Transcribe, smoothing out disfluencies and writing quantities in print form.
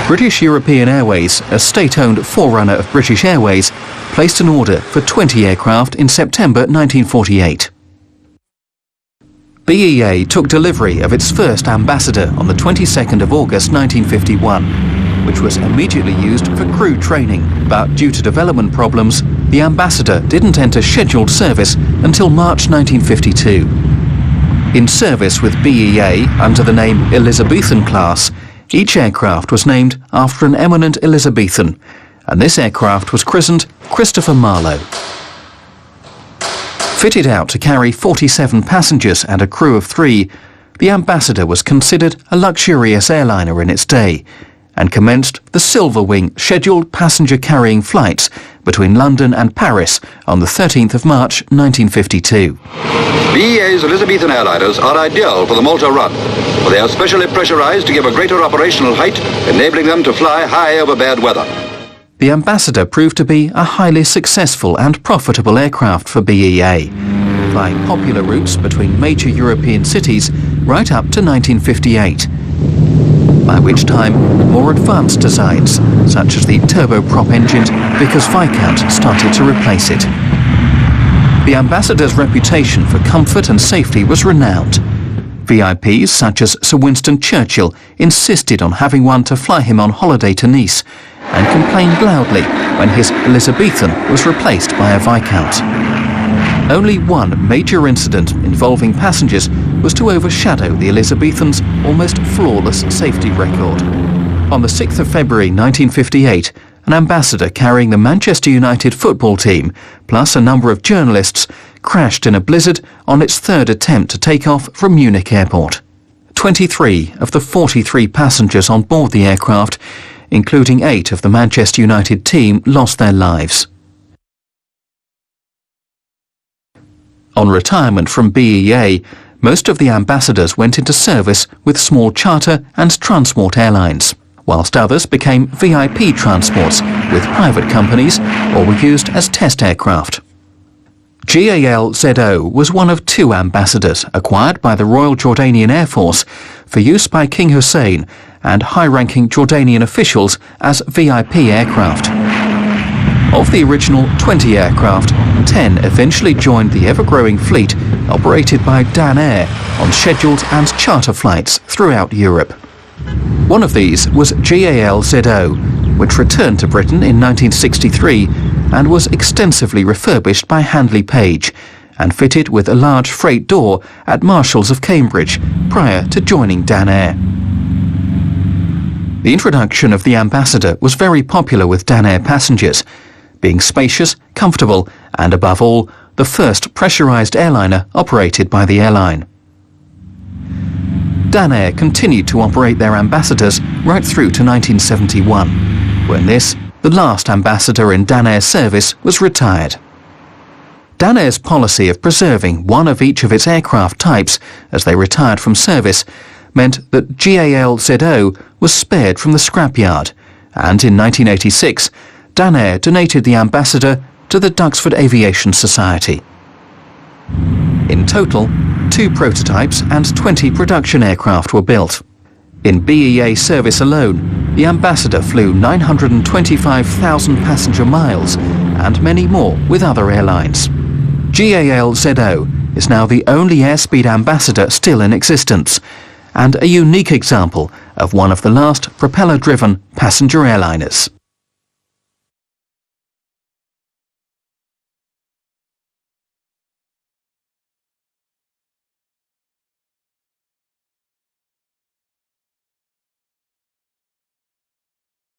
British European Airways, a state-owned forerunner of British Airways, placed an order for 20 aircraft in September 1948. BEA took delivery of its first Ambassador on the 22nd of August 1951, which was immediately used for crew training, but due to development problems, the Ambassador didn't enter scheduled service until March 1952. In service with BEA under the name Elizabethan class, each aircraft was named after an eminent Elizabethan, and this aircraft was christened Christopher Marlowe. Fitted out to carry 47 passengers and a crew of 3, the Ambassador was considered a luxurious airliner in its day, and commenced the Silver Wing scheduled passenger-carrying flights between London and Paris on the 13th of March 1952. BEA's Elizabethan airliners are ideal for the Malta run, for they are specially pressurized to give a greater operational height, enabling them to fly high over bad weather. The Ambassador proved to be a highly successful and profitable aircraft for BEA, flying popular routes between major European cities right up to 1958. By which time, more advanced designs, such as the turboprop-engined Vickers Viscount, started to replace it. The Ambassador's reputation for comfort and safety was renowned. VIPs such as Sir Winston Churchill insisted on having one to fly him on holiday to Nice, and complained loudly when his Elizabethan was replaced by a Viscount. Only one major incident involving passengers was to overshadow the Elizabethan's almost flawless safety record. On the 6th of February 1958, an Ambassador carrying the Manchester United football team, plus a number of journalists, crashed in a blizzard on its third attempt to take off from Munich airport. 23 of the 43 passengers on board the aircraft, including 8 of the Manchester United team, lost their lives. On retirement from BEA, most of the Ambassadors went into service with small charter and transport airlines, whilst others became VIP transports with private companies or were used as test aircraft. G-ALZO was one of 2 Ambassadors acquired by the Royal Jordanian Air Force for use by King Hussein and high-ranking Jordanian officials as VIP aircraft. Of the original 20 aircraft, 10 eventually joined the ever-growing fleet operated by Dan Air on scheduled and charter flights throughout Europe. One of these was G-ALZO, which returned to Britain in 1963 and was extensively refurbished by Handley Page and fitted with a large freight door at Marshalls of Cambridge prior to joining Dan Air. The introduction of the Ambassador was very popular with Dan Air passengers, being spacious, comfortable, and above all, the first pressurised airliner operated by the airline. Dan Air continued to operate their Ambassadors right through to 1971, when this, the last Ambassador in Dan Air service, was retired. Dan Air's policy of preserving one of each of its aircraft types as they retired from service meant that G-ALZO was spared from the scrapyard, and in 1986, Dan Air donated the Ambassador to the Duxford Aviation Society. In total, 2 prototypes and 20 production aircraft were built. In BEA service alone, the Ambassador flew 925,000 passenger miles and many more with other airlines. G-ALZO is now the only Airspeed Ambassador still in existence, and a unique example of one of the last propeller-driven passenger airliners.